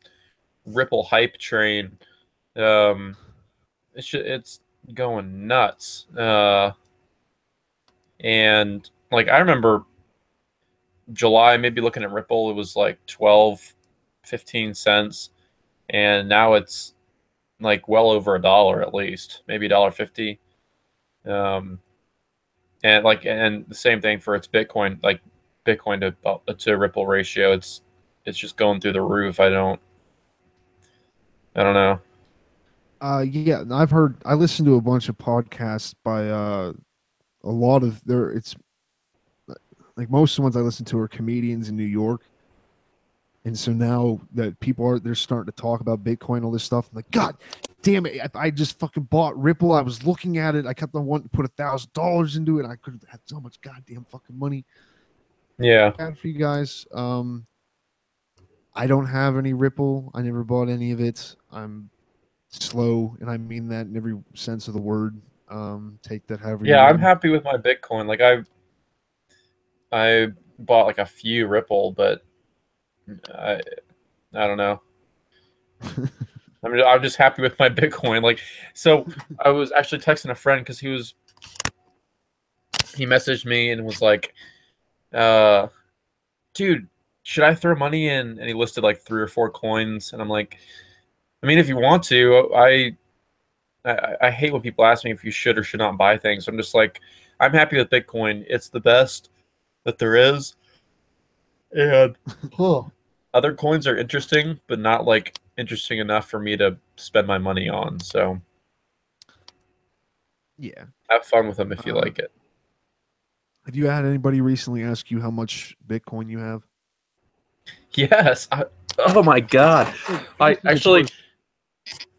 Ripple hype train. Um, it's going nuts. And like I remember July, maybe looking at Ripple, it was like 12, 15 cents, and now it's like well over $1 at least, maybe $1.50. Um, and the same thing for its Bitcoin, like Bitcoin to Ripple ratio. It's just going through the roof. I don't know. yeah, I listened to a bunch of podcasts by a lot of there. It's like most of the ones I listen to are comedians in New York. And so now that they're starting to talk about Bitcoin, all this stuff, I'm like, God damn it. I just fucking bought Ripple. I was looking at it. I kept on wanting to put $1,000 into it. I could have had so much goddamn fucking money. Yeah, Bad for you guys. I don't have any Ripple. I never bought any of it. I'm slow, and I mean that in every sense of the word. Take that however you yeah. I'm will. happy with my Bitcoin. Like I bought like a few Ripple, but I I don't know. I'm just happy with my Bitcoin. Like, so I was actually texting a friend because he messaged me and was like, dude, should I throw money in? And he listed like 3 or 4 coins, and I'm like, I mean, if you want to, I hate when people ask me if you should or should not buy things. I'm just like, I'm happy with Bitcoin. It's the best that there is, and other coins are interesting, but not like interesting enough for me to spend my money on. So Yeah. have fun with them if you Uh, like it. have you had anybody recently ask you how much Bitcoin you have? Yes. Oh my God. This I is a actually,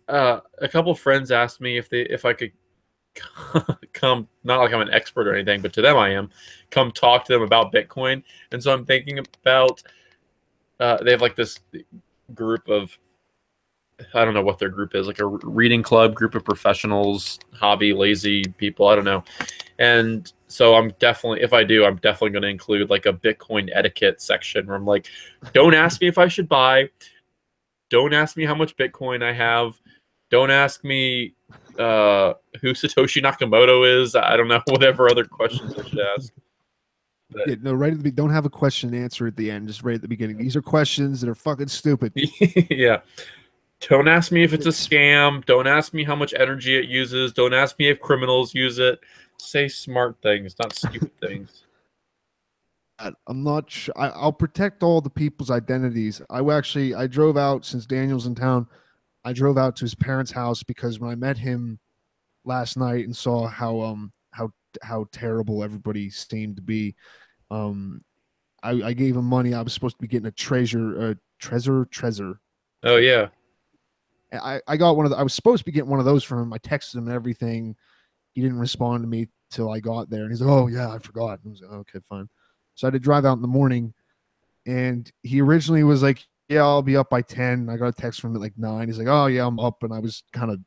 person. a couple friends asked me if I could come, not like I'm an expert or anything, but to them I am, come talk to them about Bitcoin. And so I'm thinking about, they have like this group of, I don't know what their group is, like a reading club group of professionals, hobby, lazy people. I don't know. And so I'm definitely, if I do, I'm definitely going to include like a Bitcoin etiquette section where I'm like, don't ask me if I should buy. Don't ask me how much Bitcoin I have. Don't ask me who Satoshi Nakamoto is. I don't know, whatever other questions I should ask. But Yeah, no, right at the don't have a question and answer at the end, just right at the beginning. These are questions that are fucking stupid. yeah. Don't ask me if it's a It's scam. Don't ask me how much energy it uses. Don't ask me if criminals use it. Say smart things, not stupid things. I'm not sure. I'll protect all the people's identities. I drove out since Daniel's in town. I drove out to his parents' house because when I met him last night and saw how terrible everybody seemed to be, um, I gave him money. I was supposed to be getting a treasure. Oh yeah. I got one of the, I was supposed to be getting one of those from him. I texted him and everything. He didn't respond to me till I got there, and he's like, "Oh yeah, I forgot." I was like, "Okay, fine." So I had to drive out in the morning, and he originally was like, "Yeah, I'll be up by 10." I got a text from him at like 9. He's like, "Oh yeah, I'm up," and I was kind of,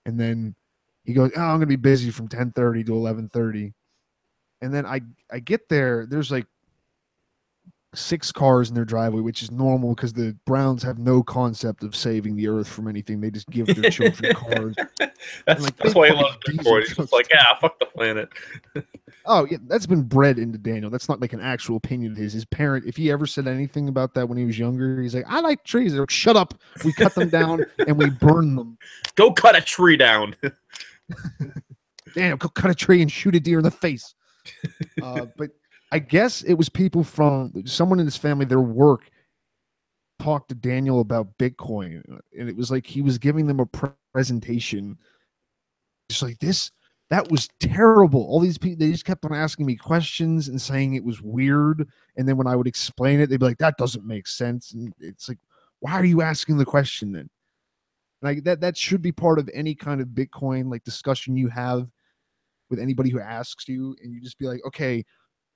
and then he goes, "Oh, I'm gonna be busy from 10:30 to 11:30," and then I get there. There's like 6 cars in their driveway, which is normal because the Browns have no concept of saving the earth from anything. They just give their children cars and like That's big why he fucking loves diesel Bitcoin. He's just trucks. like, yeah, fuck the planet. Oh yeah, that's been bred into Daniel. That's not like an actual opinion of his. His parent, if he ever said anything about that when he was younger, he's like, I like trees. They're like, shut up. We cut them down and we burn them. Go cut a tree down. Daniel, go cut a tree and shoot a deer in the face. But I guess it was people from someone in his family, their work talked to Daniel about Bitcoin. And it was like he was giving them a presentation. Just like this, that was terrible. All these people, they just kept on asking me questions and saying it was weird. And then when I would explain it, they'd be like, that doesn't make sense. And it's like, why are you asking the question then? Like that should be part of any kind of Bitcoin like discussion you have with anybody who asks you, and you just be like, okay,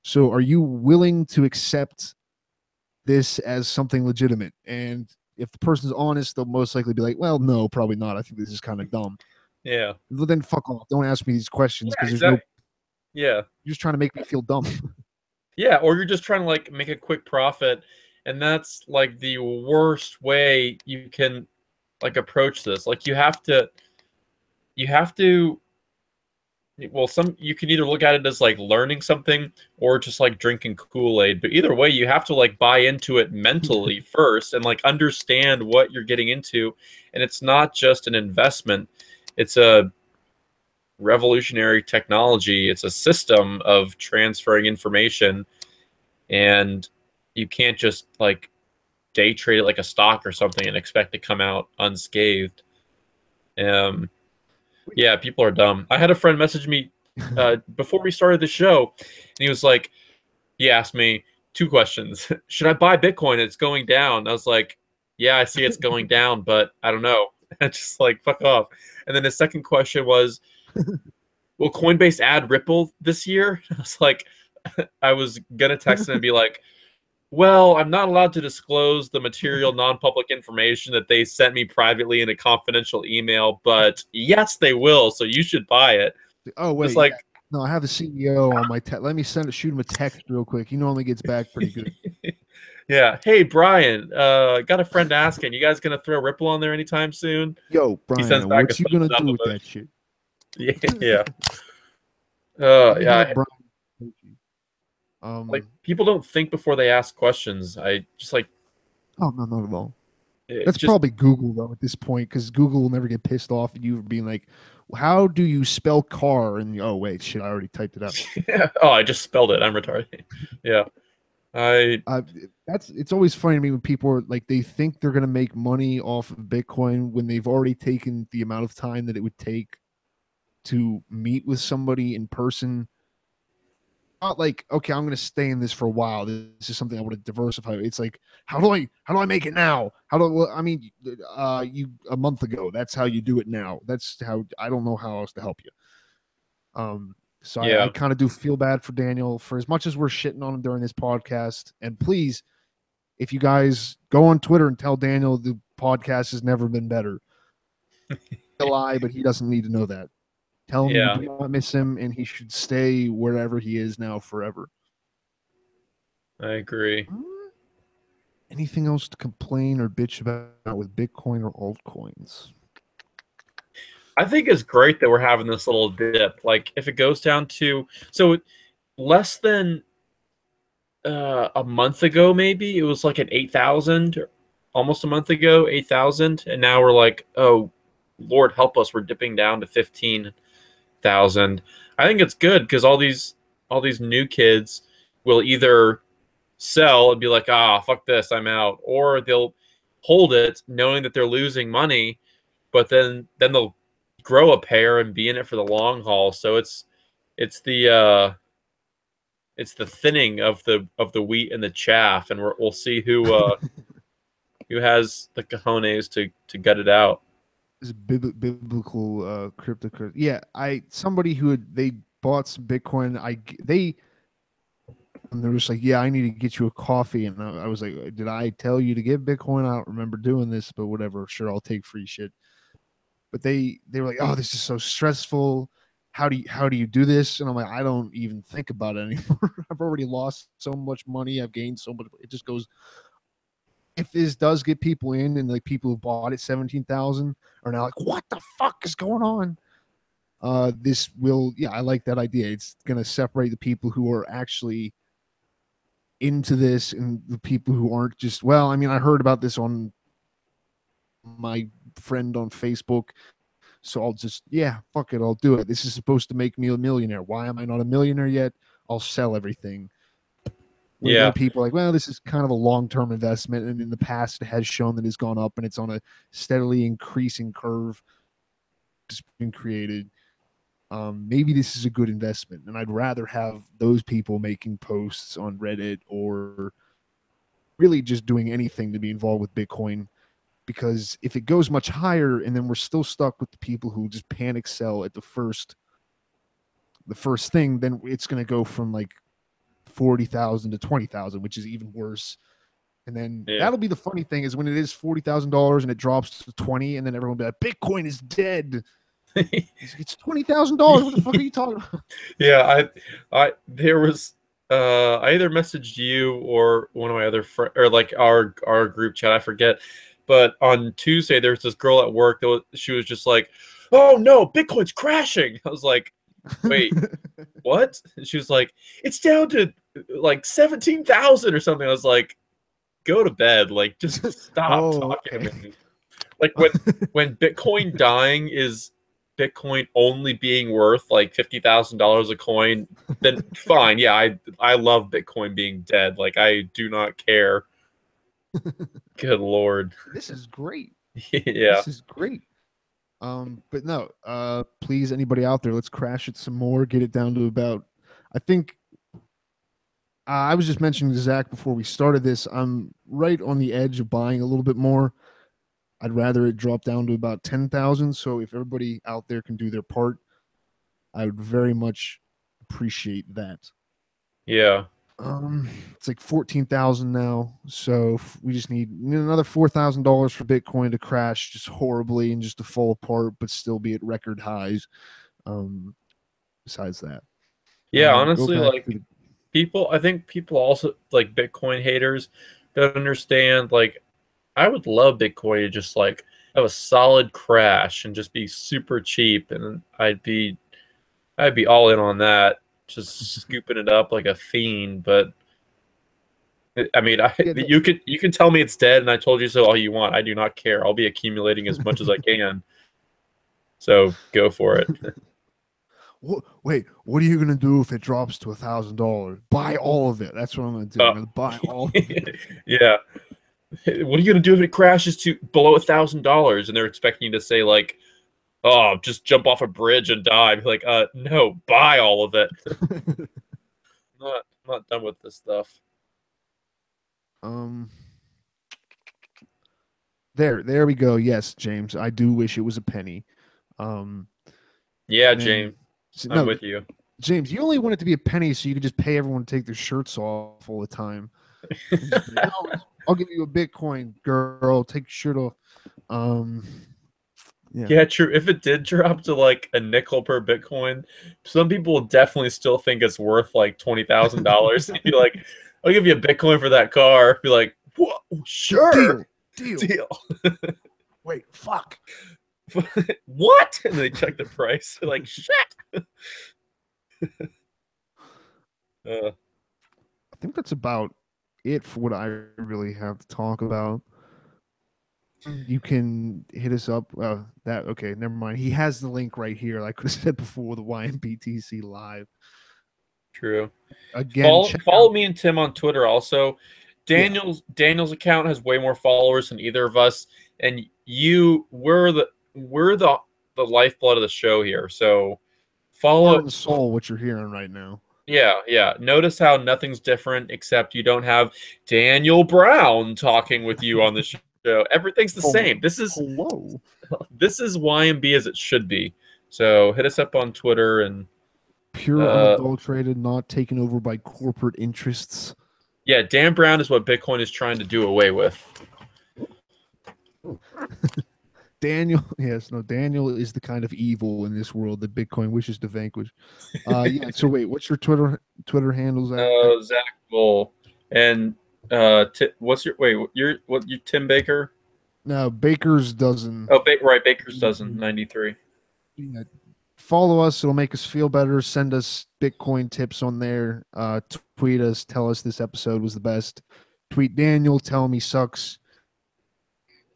so are you willing to accept this as something legitimate? And if the person's honest, they'll most likely be like, well, no, probably not. I think this is kind of dumb. Yeah. Well, then fuck off. Don't ask me these questions Yeah, because there's no. exactly. Yeah. You're just trying to make me feel dumb. Yeah, or you're just trying to like make a quick profit, and that's like the worst way you can like approach this. Like you have to well, some you can either look at it as like learning something or just like drinking Kool-Aid, but either way you have to like buy into it mentally first and like understand what you're getting into. And it's not just an investment, it's a revolutionary technology, it's a system of transferring information, and you can't just like day trade it like a stock or something and expect to come out unscathed. um Yeah, people are dumb. I had a friend message me before we started the show, and he was like, he asked me 2 questions. Should I buy Bitcoin? It's going down. I was like, yeah, I see it's going down, but I don't know. Just like, fuck off. And then the second question was, will Coinbase add Ripple this year? I was like, I was going to text him and be like, well, I'm not allowed to disclose the material non-public information that they sent me privately in a confidential email, but yes, they will, so you should buy it. Oh Just wait, like, no, I have the CEO on my let me shoot him a text real quick. He normally gets back pretty good. yeah, hey Brian, got a friend asking, you guys gonna throw Ripple on there anytime soon? Yo, He sends Brian, back a what you thumbs gonna up do with emoji. that shit? Yeah, yeah. Let me hit Yeah, up Brian. like people don't think before they ask questions. I just like Oh no, not at all. it That's just probably Google though at this point, because Google will never get pissed off at you for being like, "How do you spell car?" And oh wait, shit, I already typed it out. oh, I just spelled it. I'm retarded. Yeah. I Uh, it's always funny to me when people are like they think they're gonna make money off of Bitcoin when they've already taken the amount of time that it would take to meet with somebody in person. Not like, okay, I'm going to stay in this for a while. This is something I want to diversify. It's like, how do I make it now? Well, I mean, you a month ago, that's how you do it now. That's how, I don't know how else to help you. So I yeah. kind of do feel bad for Daniel for as much as we're shitting on him during this podcast. And please, if you guys go on Twitter and tell Daniel the podcast has never been better, a lie, but he doesn't need to know that. Tell him you Yeah. do not miss him and he should stay wherever he is now forever. I agree. Anything else to complain or bitch about with Bitcoin or altcoins? I think it's great that we're having this little dip. Like if it goes down to so less than a month ago, maybe it was like at 8,000, almost a month ago, 8,000, and now we're like, oh, Lord help us, we're dipping down to 15,000. I think it's good because all these new kids will either sell and be like, ah, fuck this, I'm out, or they'll hold it knowing that they're losing money, but then they'll grow a pair and be in it for the long haul. So it's the it's the thinning of the wheat and the chaff, and we'll see who has the cojones to gut it out. This biblical cryptocurrency. Yeah, somebody who they bought some Bitcoin. And they're just like, yeah, I need to get you a coffee. And I was like, did I tell you to get Bitcoin? I don't remember doing this, but whatever. Sure, I'll take free shit. But they were like, oh, this is so stressful. how do you do this? And I'm like, I don't even think about it anymore. I've already lost so much money. I've gained so much. It just goes. If this does get people in, and like people who bought it 17,000 are now like, what the fuck is going on? This will, yeah, I like that idea. It's gonna separate the people who are actually into this and the people who aren't just. Well, I mean, I heard about this on my friend on Facebook. So I'll just, yeah, fuck it, I'll do it. This is supposed to make me a millionaire. Why am I not a millionaire yet? I'll sell everything. Where there are Yeah. people like, well, this is kind of a long-term investment, and in the past it has shown that it's gone up, and it's on a steadily increasing curve. Just been created. Maybe this is a good investment, and I'd rather have those people making posts on Reddit or really just doing anything to be involved with Bitcoin, because if it goes much higher and then we're still stuck with the people who just panic sell at the first thing, then it's going to go from like 40,000 to 20,000, which is even worse. And then Yeah. that'll be the funny thing, is when it is $40,000 and it drops to 20, and then everyone will be like, Bitcoin is dead. It's $20,000. What the fuck are you talking about? Yeah, there was I either messaged you or one of my other friends, or like our group chat, I forget. But on Tuesday there was this girl at work she was just like, "Oh no, Bitcoin's crashing." I was like, "Wait, what?" And she was like, "It's down to like 17,000 or something." I was like, "Go to bed. Like just stop Oh, talking okay. to me." Like when Bitcoin dying is Bitcoin only being worth like $50,000 a coin, then fine. Yeah, I love Bitcoin being dead. Like I do not care. Good lord. This is great. Yeah. This is great. But no, please, anybody out there, let's crash it some more, get it down to about, I think, I was just mentioning to Zach before we started this, I'm right on the edge of buying a little bit more. I'd rather it drop down to about 10,000. So if everybody out there can do their part, I would very much appreciate that. Yeah. It's like 14,000 now, so we just need another $4,000 for Bitcoin to crash just horribly and just to fall apart, but still be at record highs. Besides that, Yeah, we'll go honestly, back to like the. I think people also like Bitcoin haters don't understand. Like, I would love Bitcoin to just like have a solid crash and just be super cheap, and I'd be all in on that, just scooping it up like a fiend. But I mean, Yeah, no, you can tell me it's dead, and I told you so all you want. I do not care. I'll be accumulating as much as I can. So go for it. wait, what are you gonna do if it drops to $1,000? Buy all of it. That's what I'm gonna do. I'm Oh, gonna buy all of it. yeah. What are you gonna do if it crashes to below $1,000? And they're expecting you to say like, "Oh, just jump off a bridge and die." I'd be like, no, buy all of it. I'm not done with this stuff. um, there we go. Yes, James, I do wish it was a penny. Um, Yeah, and then James, I'm no, with you. James, you only want it to be a penny so you could just pay everyone to take their shirts off all the time. And just be like, oh, I'll give you a Bitcoin, girl. Take your shirt off. Um, yeah. Yeah, true. If it did drop to like a nickel per Bitcoin, some people will definitely still think it's worth like $20,000. Be like, "I'll give you a Bitcoin for that car." Be like, "Whoa, sure, Deal. Deal. deal." Wait, fuck. What? And they check the price. They're like, "Shit." Uh, I think that's about it for what I really have to talk about. You can hit us up. That okay? Never mind. He has the link right here. Like I said before, the YMBTC live. true. Again, check Follow out. me and Tim on Twitter also. Yeah, Daniel's account has way more followers than either of us, and we're the lifeblood of the show here. So heart follow. and soul. What you're hearing right now. Yeah, yeah. Notice how nothing's different except you don't have Daniel Brown talking with you on the show. Everything's the Oh, same. hello. This is YMB as it should be. So hit us up on Twitter and Pure, uh unadulterated, not taken over by corporate interests. yeah, Dan Brown is what Bitcoin is trying to do away with. Daniel, yes, no, Daniel is the kind of evil in this world that Bitcoin wishes to vanquish. Yeah. So wait, what's your Twitter handle, Zach? Zack Bull. And what's your you Tim Baker? No, Baker's dozen. Oh, right, Baker's dozen 93. Yeah, follow us. It'll make us feel better. Send us Bitcoin tips on there. Tweet us. Tell us this episode was the best. Tweet Daniel. Tell him he sucks.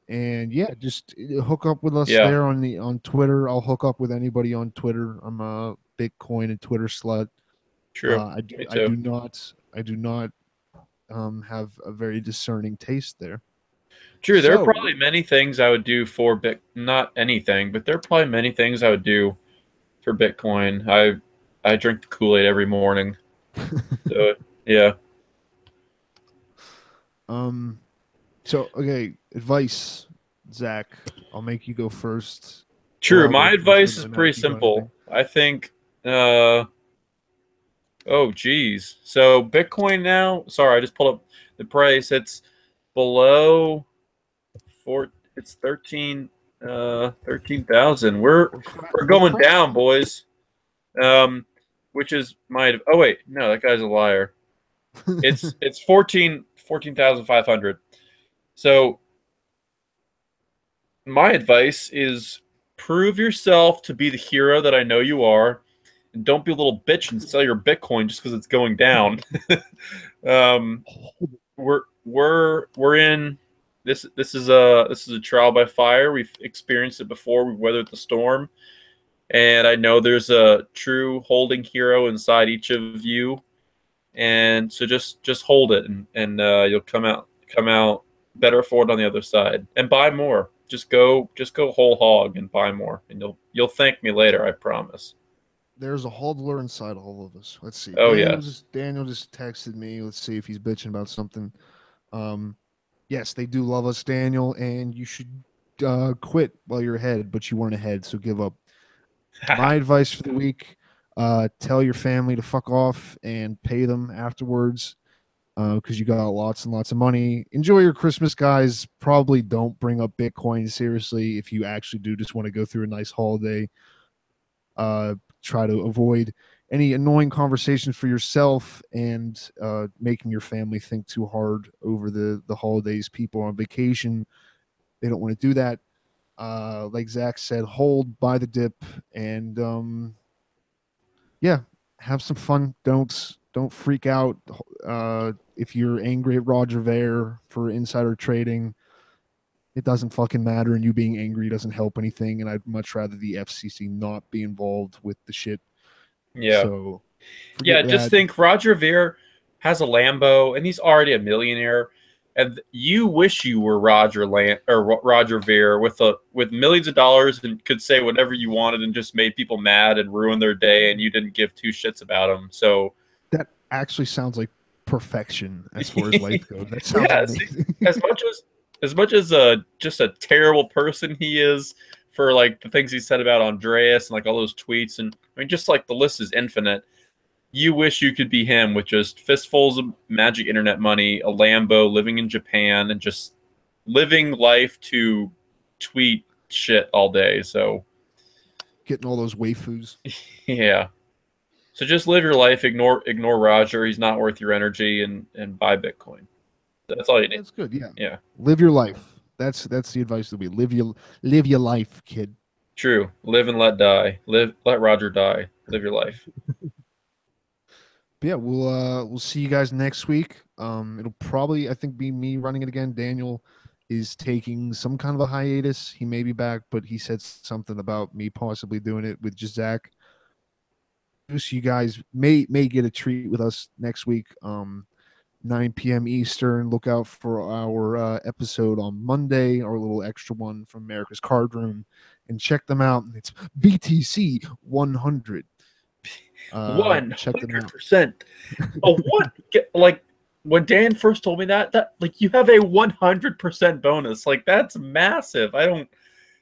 And yeah, just hook up with us Yeah, there on Twitter. I'll hook up with anybody on Twitter. I'm a Bitcoin and Twitter slut. true. I do Me I too. do not have a very discerning taste there. True. There are So probably many things I would do for not anything, but there are probably many things I would do for Bitcoin. I drink the Kool-Aid every morning. So yeah. um so okay, advice, Zach. I'll make you go first. True. Well, My wait, doesn't advice even is really matter pretty if you got anything. simple. I think uh oh geez. So Bitcoin now, sorry, I just pulled up the price. It's below it's 13,000. We're We're going crashing. down, boys. Which is my oh wait, no, that guy's a liar. It's 14,500. So my advice is prove yourself to be the hero that I know you are, and don't be a little bitch and sell your Bitcoin just because it's going down. um, we're in this. This is a trial by fire. We've experienced it before. We've weathered the storm, and I know there's a true holding hero inside each of you. And so just hold it, and you'll come out better for it on the other side, and buy more. Just go whole hog and buy more, and you'll thank me later. I promise. There's a hodler inside all of us. Let's see. Oh yes, Daniel just texted me. Let's see if he's bitching about something. Um, yes, they do love us, Daniel, and you should quit while you're ahead, but you weren't ahead, so give up. My advice for the week: tell your family to fuck off and pay them afterwards because you got lots and lots of money. Enjoy your Christmas, guys. Probably don't bring up Bitcoin seriously if you actually do just want to go through a nice holiday. Try to avoid any annoying conversations for yourself and making your family think too hard over the holidays. People on vacation, they don't want to do that. Like Zach said, hold by the dip and yeah, have some fun. Don't freak out if you're angry at Roger Ver for insider trading. It doesn't fucking matter, and you being angry doesn't help anything. And I'd much rather the FCC not be involved with the shit. yeah, So yeah. forget Just that. think, Roger Ver has a Lambo, and he's already a millionaire. And you wish you were Roger Ver with millions of dollars and could say whatever you wanted and just made people mad and ruin their day, and you didn't give two shits about him. So That actually sounds like perfection as far as life goes. That sounds yeah, see, amazing. as much as just a terrible person he is for like the things he said about Andreas and like all those tweets, and I mean just like the list is infinite. You wish you could be him with just fistfuls of magic internet money, a Lambo, living in Japan, and just living life to tweet shit all day. So Getting all those waifus. yeah. So just live your life, ignore Roger. He's not worth your energy, and buy Bitcoin. That's all you need. That's good. Yeah. Yeah. Live your life. That's the advice that we live your life, kid. True. Live and let die. Let Roger die. Live your life. But yeah, we'll see you guys next week. It'll probably I think be me running it again. Daniel is taking some kind of a hiatus. He may be back, but he said something about me possibly doing it with just Zach. So you guys may get a treat with us next week. 9 p.m. Eastern. Look out for our episode on Monday, our little extra one from America's Card Room, and check them out. It's BTC 100. One Check them hundred out. percent. Oh, what? Like when Dan first told me that like you have a 100% bonus. Like that's massive. I don't.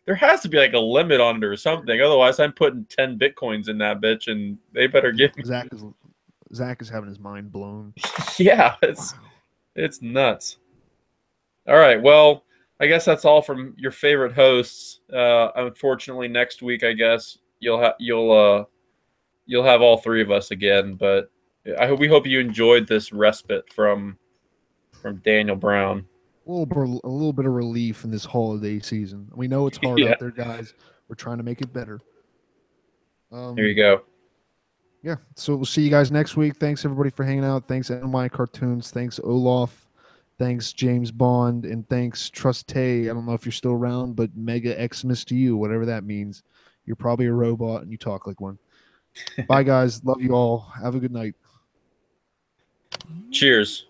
There has to be like a limit on it or something. Otherwise, I'm putting 10 bitcoins in that bitch, and they better give me. Zach is having his mind blown. Yeah, Wow. it's nuts. All right. Well, I guess that's all from your favorite hosts. Unfortunately, next week, I guess you'll have all three of us again. But we hope you enjoyed this respite from Daniel Brown. A little bit of relief in this holiday season. We know it's hard Yeah, out there, guys. We're trying to make it better. there you Um, go. yeah. So we'll see you guys next week. Thanks everybody for hanging out. Thanks NY Cartoons. Thanks Olaf. Thanks James Bond, and thanks Trust Tay. I don't know if you're still around, but Mega Xmas to you, whatever that means. You're probably a robot and you talk like one. Bye, guys. Love you all. Have a good night. Cheers.